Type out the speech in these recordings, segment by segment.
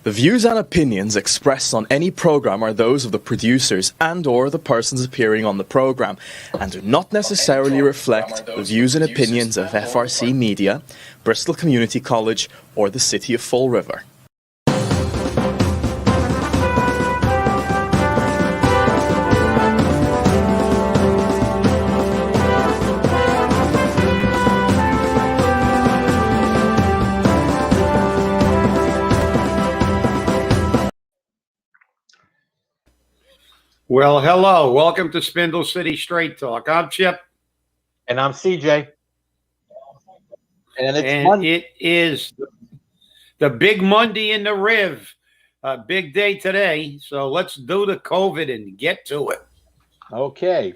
The views and opinions expressed on any program are those of the producers and/or the persons appearing on the program, and do not necessarily reflect the views and opinions of FRC Media, Bristol Community College, or the City of Fall River. Well, hello. Welcome to Spindle City Straight Talk. I'm Chip. And I'm CJ. And it is the big Monday in the Riv. A big day today. So let's do the COVID and get to it. Okay.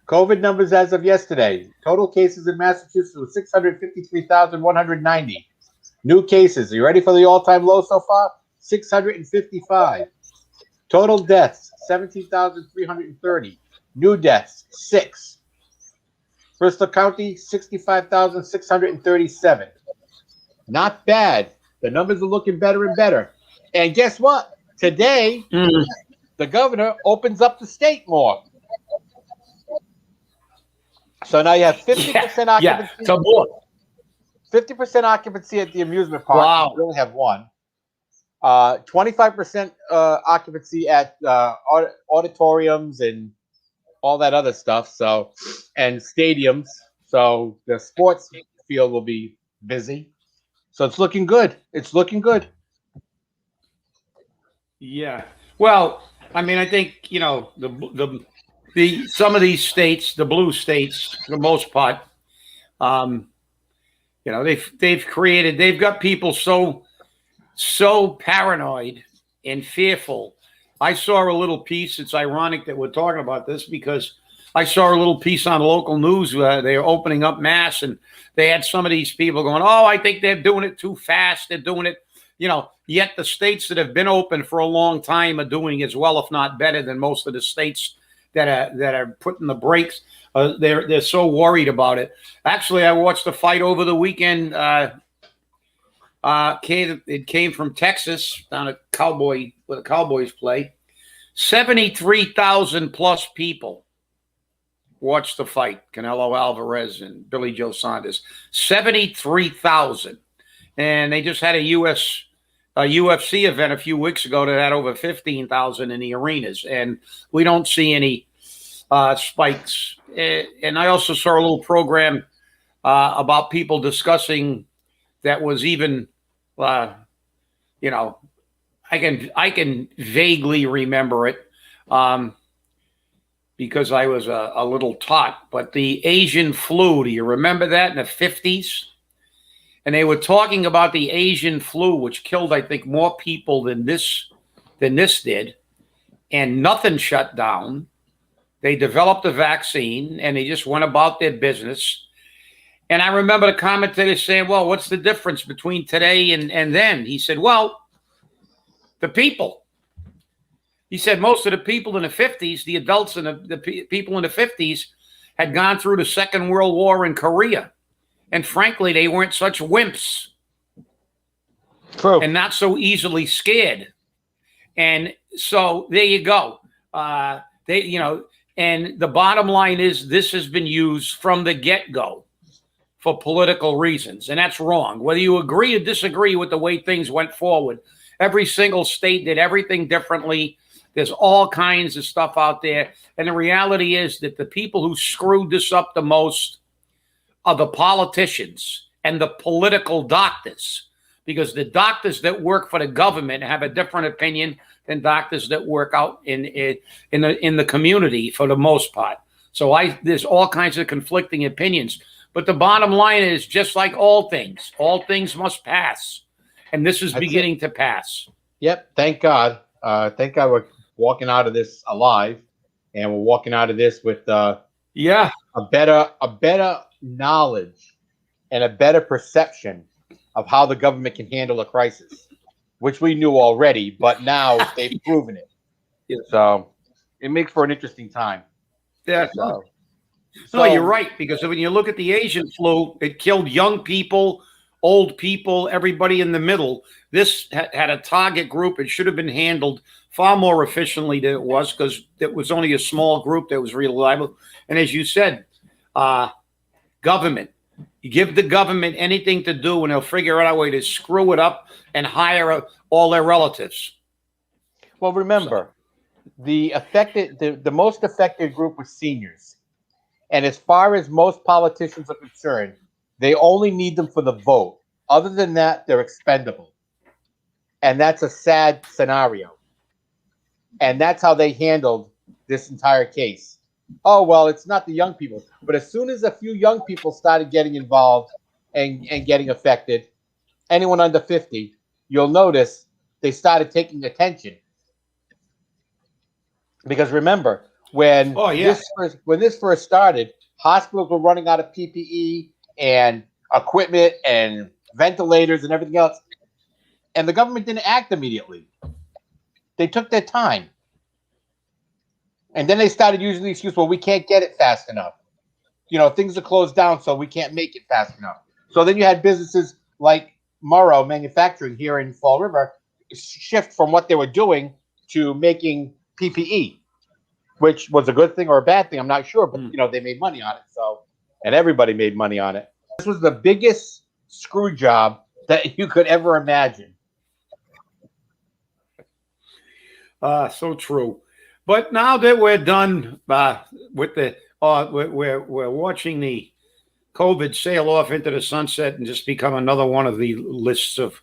COVID numbers as of yesterday. Total cases in Massachusetts was 653,190. New cases. Are you ready for the all-time low so far? 655. Total deaths, 17,330. New deaths, 6. Bristol County, 65,637. Not bad. The numbers are looking better and better. And guess what? Today, the governor opens up the state more. So now you have 50% occupancy. Yeah. 50% occupancy at the amusement park. Wow. You only have one. 25% occupancy at auditoriums and all that other stuff. So, and stadiums. So the sports field will be busy. So it's looking good. It's looking good. Yeah. Well, I mean, I think, you know, the some of these states, the blue states, for the most part, you know, they've got people so paranoid and fearful. I saw a little piece. It's ironic that we're talking about this because I saw a little piece on local news where they're opening up mass and they had some of these people going, oh, I think they're doing it too fast. They're doing it, you know, yet the states that have been open for a long time are doing as well, if not better than most of the states that are putting the brakes. They're so worried about it. Actually, I watched a fight over the weekend. It came from Texas down at where the Cowboys play. 73,000 plus people watched the fight. Canelo Alvarez and Billy Joe Saunders. 73,000, and they just had a UFC event a few weeks ago that had over 15,000 in the arenas, and we don't see any spikes. And I also saw a little program about people discussing that was even. You know, I can vaguely remember it because I was a little tot. But the Asian flu, do you remember that in the 50s? And they were talking about the Asian flu, which killed, I think, more people than this did, and nothing shut down. They developed a vaccine, and they just went about their business. And I remember the commentator saying, well, what's the difference between today and then? He said, well, the people. He said most of the people in the 50s, the adults and the people in the 50s had gone through the Second World War in Korea. And frankly, they weren't such wimps. True. And not so easily scared. And so there you go. And the bottom line is this has been used from the get-go for political reasons, and that's wrong. Whether you agree or disagree with the way things went forward, every single state did everything differently. There's all kinds of stuff out there, and the reality is that the people who screwed this up the most are the politicians and the political doctors, because the doctors that work for the government have a different opinion than doctors that work out in the community for the most part. So there's all kinds of conflicting opinions. But the bottom line is, just like all things must pass. And this is beginning to pass. Yep. Thank God. Thank God we're walking out of this alive. And we're walking out of this with a better knowledge and a better perception of how the government can handle a crisis, which we knew already, but now they've proven it. Yeah. So it makes for an interesting time. Yeah. No, you're right, because when you look at the Asian flu, it killed young people, old people, everybody in the middle. This had a target group. It should have been handled far more efficiently than it was, because it was only a small group that was reliable. And as you said, government. You give the government anything to do, and they'll figure out a way to screw it up and hire all their relatives. Well, remember, the most affected group was seniors. And as far as most politicians are concerned, they only need them for the vote. Other than that, they're expendable. And that's a sad scenario. And that's how they handled this entire case. Oh, well, it's not the young people. But as soon as a few young people started getting involved and getting affected, anyone under 50, you'll notice they started taking attention. Because remember, when this first started, hospitals were running out of PPE and equipment and ventilators and everything else. And the government didn't act immediately. They took their time. And then they started using the excuse, well, we can't get it fast enough. You know, things are closed down, so we can't make it fast enough. So then you had businesses like Morrow Manufacturing here in Fall River shift from what they were doing to making PPE, which was a good thing or a bad thing, I'm not sure. But, you know, they made money on it. So, and everybody made money on it. This was the biggest screw job that you could ever imagine. So true. But now that we're done with the, we're watching the COVID sail off into the sunset and just become another one of the lists of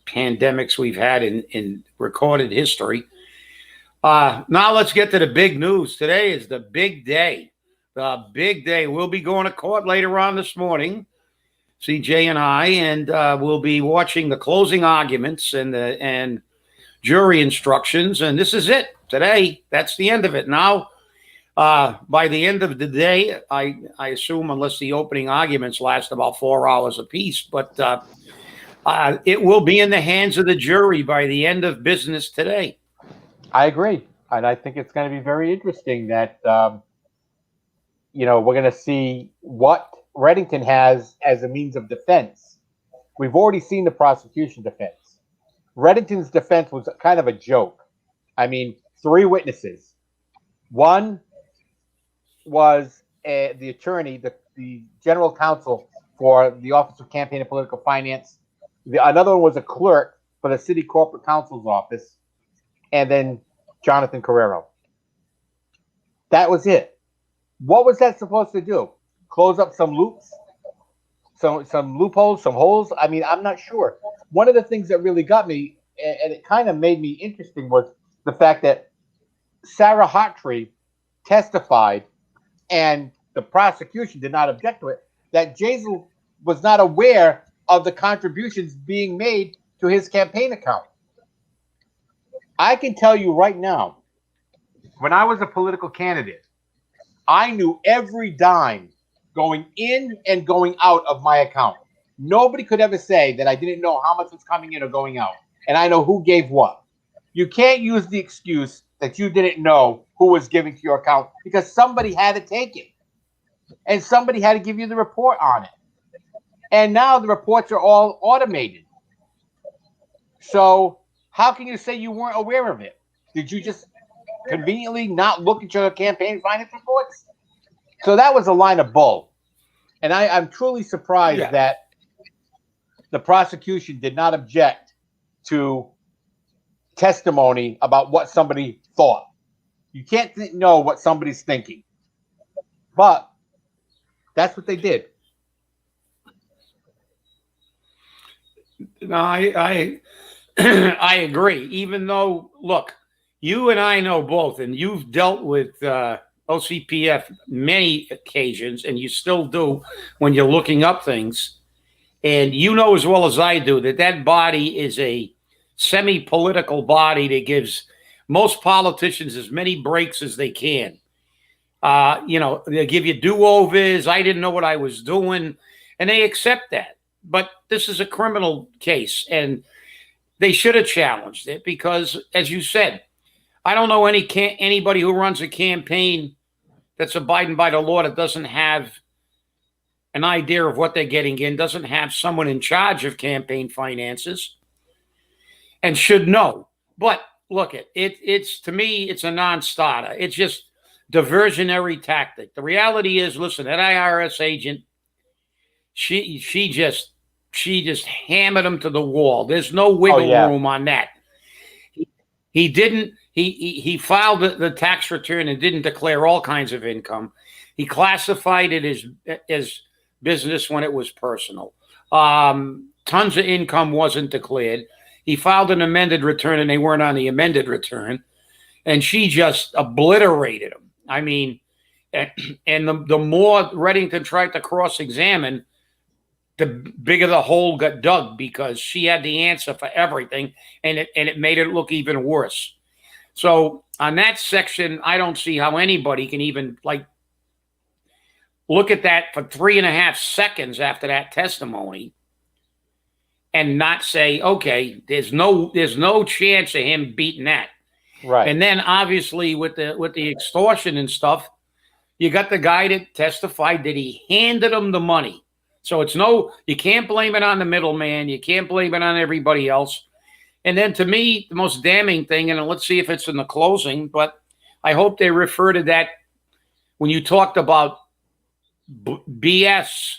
pandemics we've had in recorded history. Now let's get to the big news. Today is the big day. The big day. We'll be going to court later on this morning, CJ and I, and we'll be watching the closing arguments and jury instructions, and this is it today. That's the end of it. Now, by the end of the day, I assume, unless the opening arguments last about 4 hours apiece, but it will be in the hands of the jury by the end of business today. I agree, and I think it's going to be very interesting that we're going to see what Reddington has as a means of defense. We've already seen the prosecution defense. Reddington's defense was kind of a joke. I mean, 3 witnesses. One was the attorney, the general counsel for the Office of Campaign and Political Finance. Another one was a clerk for the City Corporate Counsel's office. And then Jonathan Carrero. That was it. What was that supposed to do? Close up some loops? Some loopholes, some holes? I mean, I'm not sure. One of the things that really got me, and it kind of made me interesting, was the fact that Sarah Hartree testified, and the prosecution did not object to it, that Jasiel was not aware of the contributions being made to his campaign account. I can tell you right now, when I was a political candidate, I knew every dime going in and going out of my account. Nobody could ever say that I didn't know how much was coming in or going out. And I know who gave what. You can't use the excuse that you didn't know who was giving to your account, because somebody had to take it. And somebody had to give you the report on it. And now the reports are all automated. So how can you say you weren't aware of it? Did you just conveniently not look at your campaign finance reports? So that was a line of bull. And I'm truly surprised that the prosecution did not object to testimony about what somebody thought. You can't know what somebody's thinking. But that's what they did. No, I agree. Even though, look, you and I know both, and you've dealt with OCPF many occasions, and you still do when you're looking up things. And you know as well as I do that body is a semi-political body that gives most politicians as many breaks as they can. They give you do-overs. I didn't know what I was doing, and they accept that. But this is a criminal case, and they should have challenged it because, as you said, I don't know anybody who runs a campaign that's abiding by the law that doesn't have an idea of what they're getting in, doesn't have someone in charge of campaign finances, and should know. But look, it's to me, it's a non-starter. It's just diversionary tactic. The reality is, listen, that IRS agent, she just hammered him to the wall. There's no wiggle room on that. He filed the tax return and didn't declare all kinds of income. He classified it as business when it was personal. Tons of income wasn't declared. He filed an amended return and they weren't on the amended return. And she just obliterated him. I mean, and the more Reddington tried to cross-examine, the bigger the hole got dug, because she had the answer for everything, and it made it look even worse. So on that section, I don't see how anybody can even look at that for 3.5 seconds after that testimony and not say, okay, there's no chance of him beating that. Right. And then obviously with the extortion and stuff, you got the guy that testified that he handed him the money. So you can't blame it on the middleman. You can't blame it on everybody else. And then to me, the most damning thing, and let's see if it's in the closing, but I hope they refer to that when you talked about BS.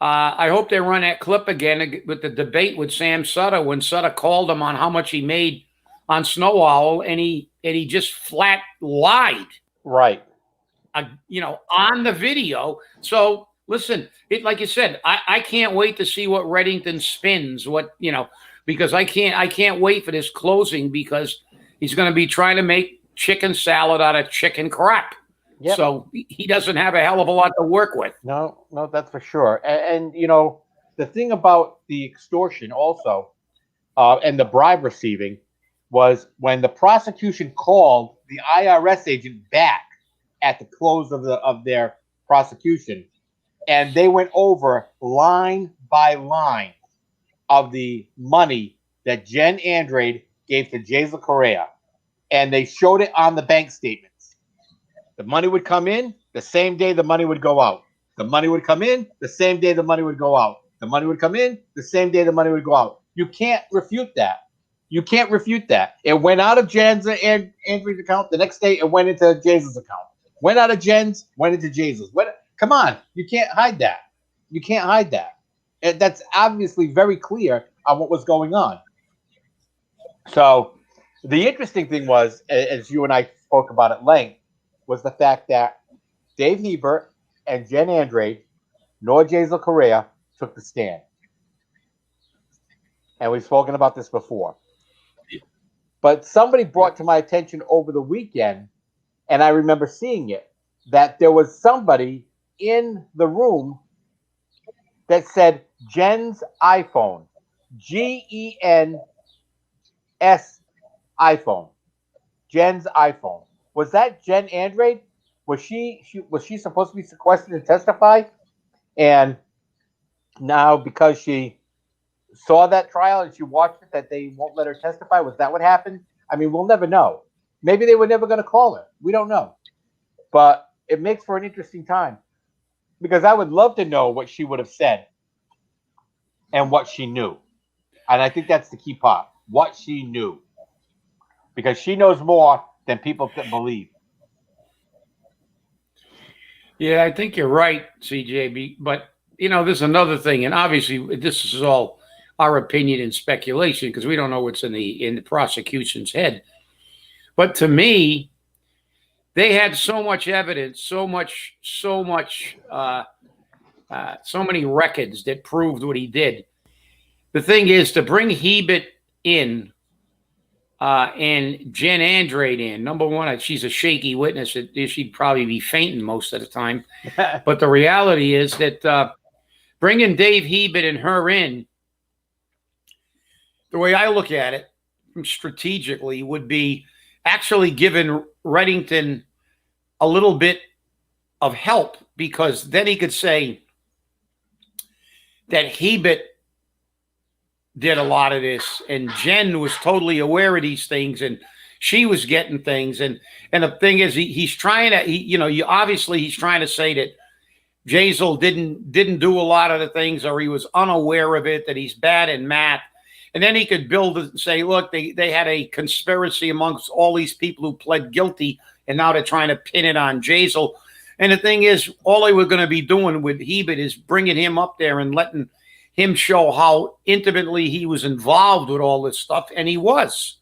I hope they run that clip again with the debate with Sam Sutter, when Sutter called him on how much he made on Snow Owl, and he just flat lied. Right. On the video. So listen, like you said, I can't wait to see what Reddington spins, because I can't wait for this closing, because he's going to be trying to make chicken salad out of chicken crap. Yep. So he doesn't have a hell of a lot to work with. No, that's for sure. And the thing about the extortion also, and the bribe receiving, was when the prosecution called the IRS agent back at the close of their prosecution, and they went over line by line of the money that Gen Andrade gave to Jasiel Correia, and they showed it on the bank statements. The money would come in the same day the money would go out. The money would come in the same day the money would go out. The money would come in the same day the money would go out. You can't refute that. You can't refute that. It went out of Jen's and Andrade's account. The next day it went into Jasiel's account. Went out of Jen's, went into Jasiel's. Come on. You can't hide that. You can't hide that. And that's obviously very clear on what was going on. So the interesting thing was, as you and I spoke about at length, was the fact that Dave Hebert and Gen Andrade, nor Jasiel Correia, took the stand. And we've spoken about this before. But somebody brought to my attention over the weekend, and I remember seeing it, that there was somebody in the room that said Gen's iPhone, GENS iPhone, Gen's iPhone. Was that Gen Andrade? Was she supposed to be sequestered and testify? And now, because she saw that trial and she watched it, that they won't let her testify? Was that what happened? I mean, we'll never know. Maybe they were never going to call her. We don't know. But it makes for an interesting time, because I would love to know what she would have said and what she knew. And I think that's the key part, what she knew. Because she knows more than people believe. Yeah, I think you're right, CJB. But, there's another thing. And obviously, this is all our opinion and speculation, because we don't know what's in the prosecution's head. But to me, they had so much evidence, so many records that proved what he did. The thing is, to bring Hebert in and Gen Andrade in, number one, she's a shaky witness. She'd probably be fainting most of the time. But the reality is that bringing Dave Hebert and her in, the way I look at it strategically, would be actually giving Reddington a little bit of help, because then he could say that Hebert did a lot of this, and Jen was totally aware of these things, and she was getting things. And the thing is, he's trying to, obviously he's trying to say that Jasiel didn't do a lot of the things, or he was unaware of it, that he's bad in math. And then he could build and say, look, they had a conspiracy amongst all these people who pled guilty, and now they're trying to pin it on Jasiel. And the thing is, all they were going to be doing with Hebert is bringing him up there and letting him show how intimately he was involved with all this stuff, and he was.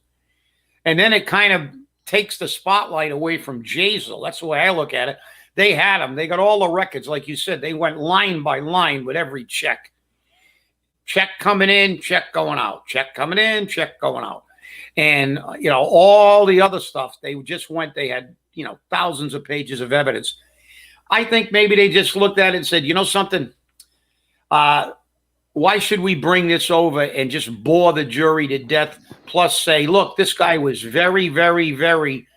And then it kind of takes the spotlight away from Jasiel. That's the way I look at it. They had him. They got all the records, like you said. They went line by line with every check. Check coming in, check going out. Check coming in, check going out. And, all the other stuff, they just went, they had, thousands of pages of evidence. I think maybe they just looked at it and said, something, why should we bring this over and just bore the jury to death, plus say, look, this guy was very, very, very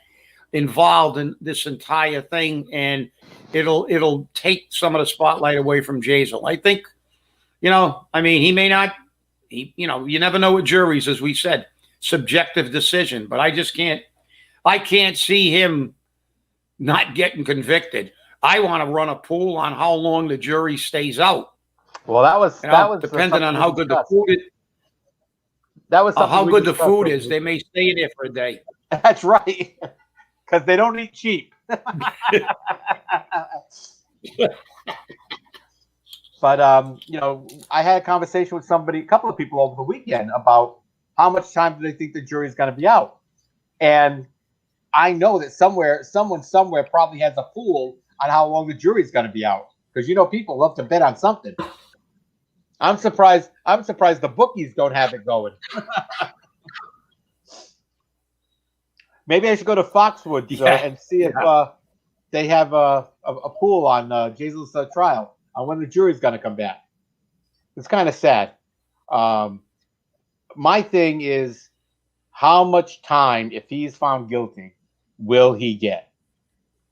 involved in this entire thing, and it'll take some of the spotlight away from Jasiel. I think, he may not, you never know with juries, as we said, subjective decision, but I can't see him not getting convicted. I want to run a pool on how long the jury stays out. Well, that was depending on how good the food is. That was how good the food is. They may stay there for a day. That's right, because they don't eat cheap. But I had a conversation with a couple of people over the weekend about how much time do they think the jury is going to be out, and I know that someone somewhere probably has a pool on how long the jury is going to be out, because people love to bet on something. I'm surprised the bookies don't have it going. Maybe I should go to Foxwoods and see if they have a pool on Jasiel's trial on when the jury's going to come back. It's kind of sad. My thing is, how much time, if he's found guilty, will he get?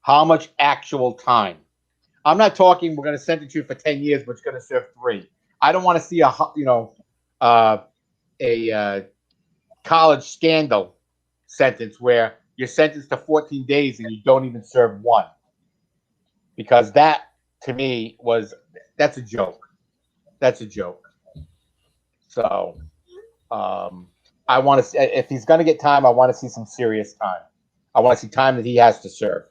How much actual time? I'm not talking we're going to sentence you for 10 years, but you're going to serve 3. I don't want to see a college scandal sentence where you're sentenced to 14 days and you don't even serve 1, because that to me that's a joke. That's a joke. So I want to, if he's going to get time, I want to see some serious time. I want to see time that he has to serve.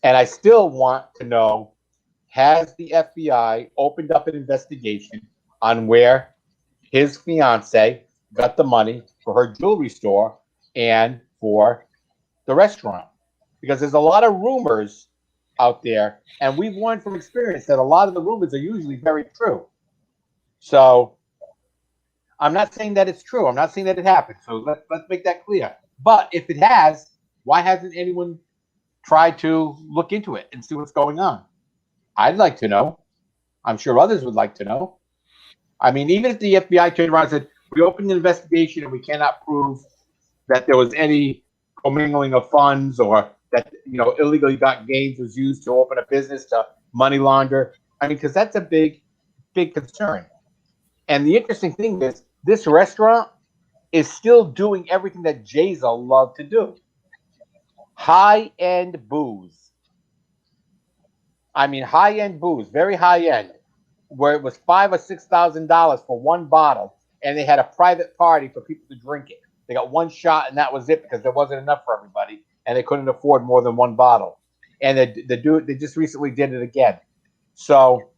And I still want to know, has the FBI opened up an investigation on where his fiance got the money for her jewelry store and for the restaurant? Because there's a lot of rumors out there, and we've learned from experience that a lot of the rumors are usually very true. So I'm not saying that it's true. I'm not saying that it happened. So let's make that clear. But if it has, why hasn't anyone tried to look into it and see what's going on? I'd like to know. I'm sure others would like to know. I mean, even if the FBI turned around and said, we opened an investigation and we cannot prove that there was any commingling of funds, or that illegally got gains was used to open a business to money launder. I mean, because that's a big concern. And the interesting thing is, this restaurant is still doing everything that Jasiel loved to do. High-end booze. I mean, high-end booze, very high-end, where it was $5,000 or $6,000 for one bottle, and they had a private party for people to drink it. They got one shot, and that was it, because there wasn't enough for everybody, and they couldn't afford more than one bottle. And they just recently did it again. So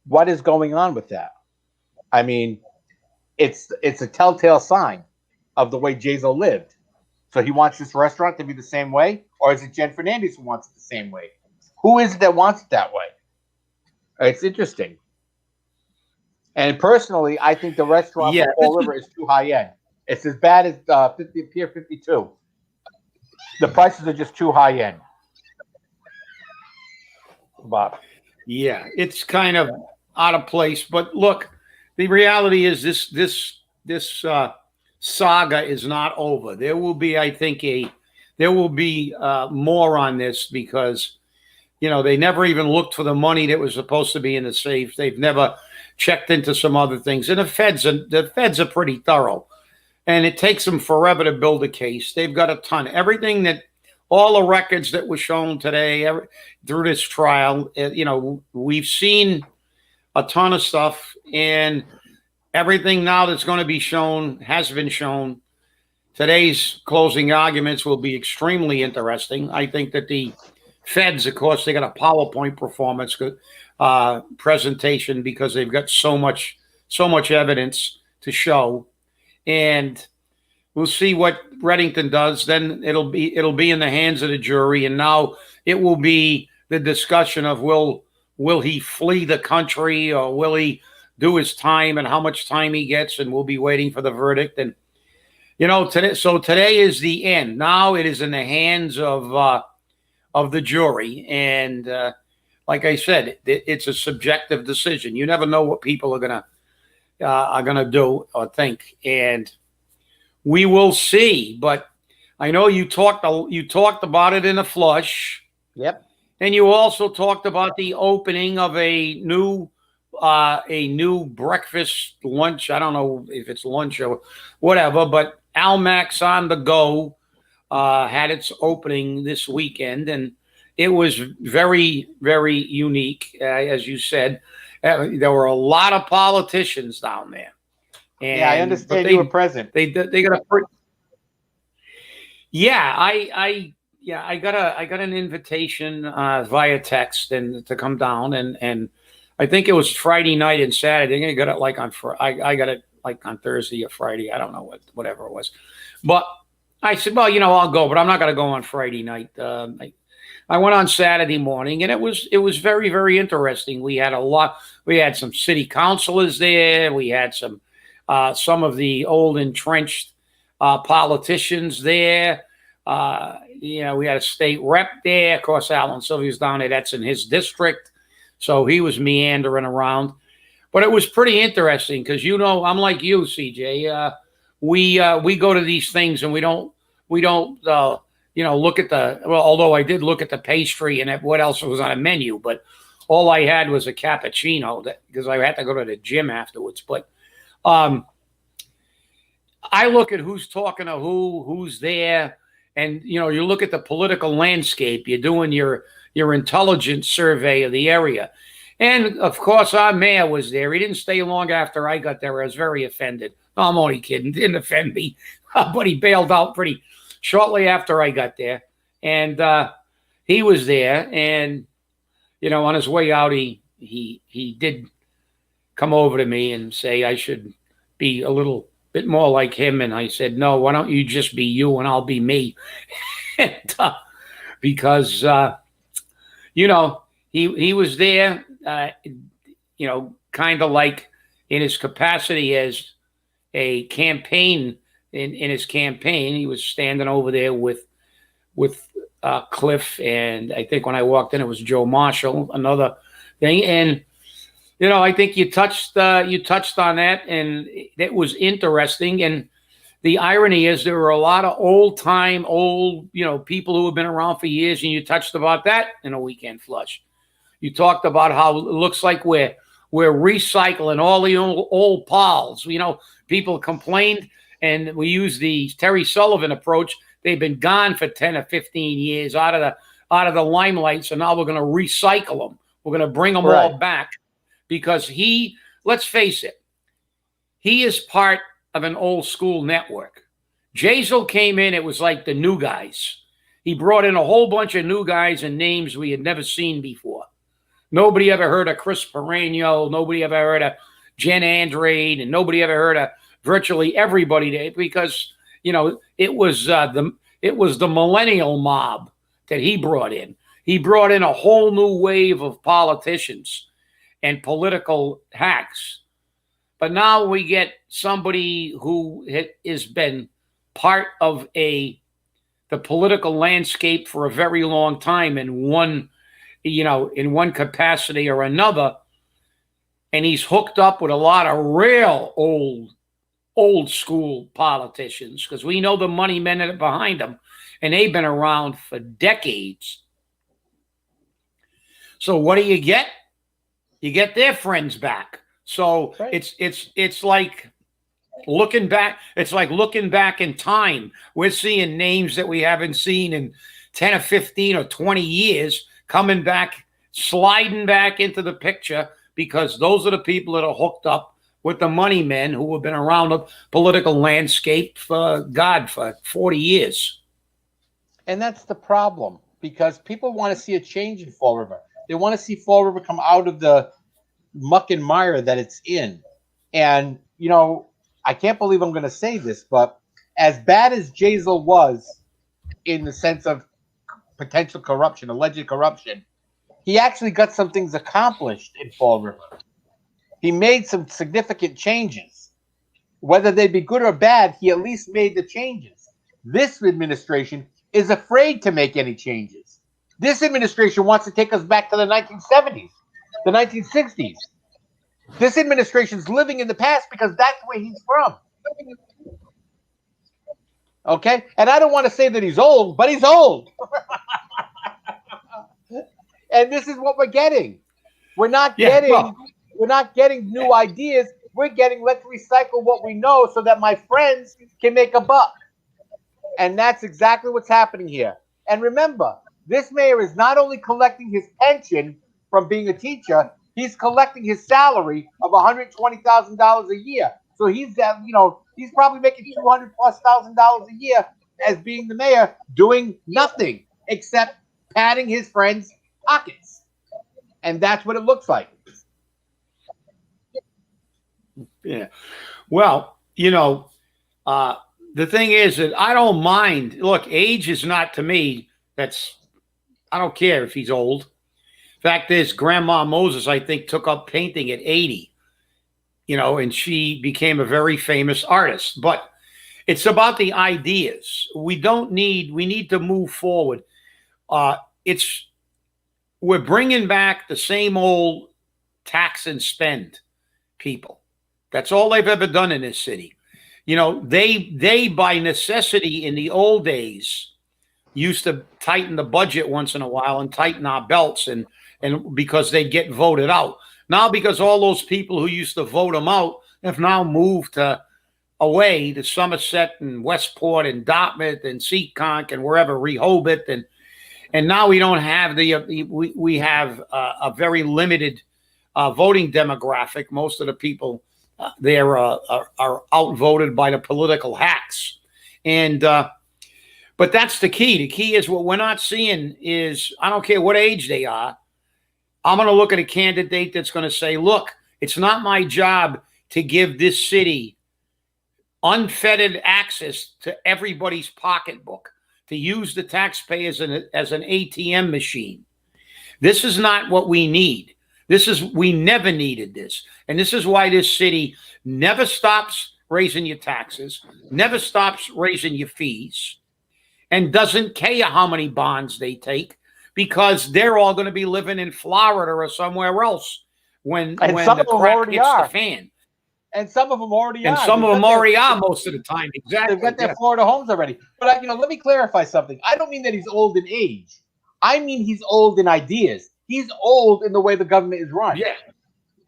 what is going on with that? I mean, it's a telltale sign of the way Jasiel lived. So he wants this restaurant to be the same way, or is it Jen Fernandez who wants it the same way? Who is it that wants it that way? It's interesting. And personally, I think the restaurant for Fall River is too high end. It's as bad as Pier 52. The prices are just too high end. Bob. Yeah, it's kind of out of place. But look, the reality is this saga is not over. There will be, I think, more on this, because they never even looked for the money that was supposed to be in the safe. They've never checked into some other things. And the feds are pretty thorough. And it takes them forever to build a case. They've got a ton. Everything that all the records that were shown today through this trial, we've seen a ton of stuff, and everything now that's going to be shown has been shown. Today's closing arguments will be extremely interesting. I think that the feds, of course, they got a PowerPoint performance presentation because they've got so much evidence to show, and we'll see what Reddington does. Then it'll be in the hands of the jury, and now it will be the discussion of will he flee the country, or will he do his time, and how much time he gets, and we'll be waiting for the verdict. And today is the end. Now it is in the hands of the jury, and like I said, it's a subjective decision. You never know what people are gonna do or think, and we will see. But I know you talked about it in a flush. Yep. And you also talked about the opening of a new breakfast lunch. I don't know if it's lunch or whatever, but Almax on the Go had its opening this weekend, and it was very, very unique. As you said, there were a lot of politicians down there. And, yeah, I understand you were present. They got a. Yeah, I got an invitation via text and to come down, and I think it was Friday night and Saturday. I got it like on Thursday or Friday. I don't know whatever it was, but I said, well, I'll go, but I'm not going to go on Friday night. I went on Saturday morning, and it was very, very interesting. We had some city councilors there. We had some of the old entrenched politicians there. We had a state rep there. Of course, Alan Sylvia's down there. That's in his district. So he was meandering around. But it was pretty interesting because, I'm like you, CJ. We go to these things and we don't look at although I did look at the pastry and what else was on a menu, but all I had was a cappuccino because I had to go to the gym afterwards. But I look at who's talking to who's there. And, you look at the political landscape. You're doing your intelligence survey of the area. And, of course, our mayor was there. He didn't stay long after I got there. I was very offended. No, I'm only kidding. Didn't offend me. But he bailed out pretty shortly after I got there. And he was there. And, on his way out, he did come over to me and say I should be a little bit more like him. And I said, no, why don't you just be you and I'll be me? And, because, he was there, kind of like in his capacity as a campaign, in his campaign, he was standing over there with Cliff. And I think when I walked in, it was Joe Marshall, another thing. And, I think you touched on that, and it was interesting. And the irony is there were a lot of old people who have been around for years, and you touched about that in a weekend flush. You talked about how it looks like we're recycling all the old pals. People complained, and we use the Terry Sullivan approach. They've been gone for 10 or 15 years out of the limelight, so now we're going to recycle them. We're going to bring them all back. Because let's face it, he is part of an old school network. Jasiel came in, it was like the new guys. He brought in a whole bunch of new guys and names we had never seen before. Nobody ever heard of Chris Pereño. Nobody ever heard of Gen Andrade, and nobody ever heard of virtually everybody there because, it was the millennial mob that he brought in. He brought in a whole new wave of politicians and political hacks. But now we get somebody who has been part of the political landscape for a very long time in one capacity or another. And he's hooked up with a lot of real old school politicians because we know the money men that are behind them, and they've been around for decades. So what do you get? You get their friends back. So it's like looking back. It's like looking back in time. We're seeing names that we haven't seen in 10 or 15 or 20 years coming back, sliding back into the picture, because those are the people that are hooked up with the money men who have been around the political landscape for 40 years. And that's the problem, because people want to see a change in Fall River. They want to see Fall River come out of the muck and mire that it's in. And, you know, I can't believe I'm going to say this, but as bad as Jasiel was in the sense of potential corruption, alleged corruption, he actually got some things accomplished in Fall River. He made some significant changes. Whether they be good or bad, he at least made the changes. This administration is afraid to make any changes. This administration wants to take us back to the 1970s, the 1960s. This administration's living in the past because that's where he's from. Okay? And I don't want to say that he's old, but he's old. And this is what we're getting. We're not getting new ideas. We're getting, let's recycle what we know so that my friends can make a buck. And that's exactly what's happening here. And remember, this mayor is not only collecting his pension from being a teacher, he's collecting his salary of $120,000 a year. So he's probably making $200,000+ a year as being the mayor, doing nothing except padding his friends' pockets. And that's what it looks like. Yeah. Well, the thing is that I don't mind. Look, age is not, to me, I don't care if he's old. Fact is, Grandma Moses, I think, took up painting at 80, and she became a very famous artist. But it's about the ideas. We need to move forward. We're bringing back the same old tax and spend people. That's all they've ever done in this city. They by necessity in the old days used to tighten the budget once in a while and tighten our belts and because they get voted out. Now, because all those people who used to vote them out have now moved away to Somerset and Westport and Dartmouth and Seekonk and wherever, Rehoboth, and now we don't have we have a very limited voting demographic. Most of the people there are outvoted by the political hacks. And but that's the key. The key is what we're not seeing is, I don't care what age they are, I'm going to look at a candidate that's going to say, look, it's not my job to give this city unfettered access to everybody's pocketbook, to use the taxpayers as an ATM machine. This is not what we need. We never needed this. And this is why this city never stops raising your taxes, never stops raising your fees, and doesn't care how many bonds they take, because they're all going to be living in Florida or somewhere else when the crap hits the fan. And some of them already are. And some of them already are most of the time. Exactly. They've got their Florida homes already. But let me clarify something. I don't mean that he's old in age. I mean he's old in ideas. He's old in the way the government is run. Yeah.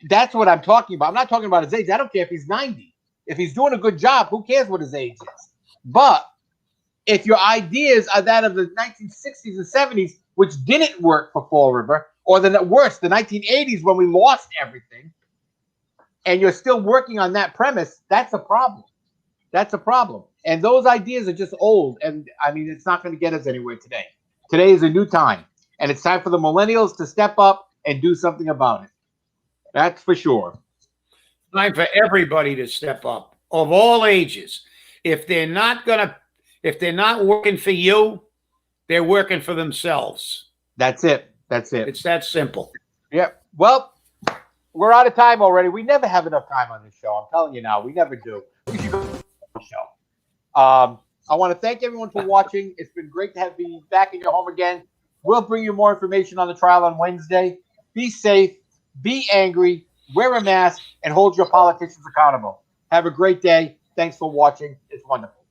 That's what I'm talking about. I'm not talking about his age. I don't care if he's 90. If he's doing a good job, who cares what his age is? But if your ideas are that of the 1960s and 70s, which didn't work for Fall River, or the 1980s when we lost everything, and you're still working on that premise, that's a problem. That's a problem. And those ideas are just old. And I mean, it's not going to get us anywhere today. Today is a new time. And it's time for the millennials to step up and do something about it. That's for sure. Time for everybody to step up, of all ages. If they're not working for you, they're working for themselves. That's it. That's it. It's that simple. Yep. Well, we're out of time already. We never have enough time on this show. I'm telling you now, we never do. We should go to the show. I want to thank everyone for watching. It's been great to have you back in your home again. We'll bring you more information on the trial on Wednesday. Be safe, be angry, wear a mask, and hold your politicians accountable. Have a great day. Thanks for watching. It's wonderful.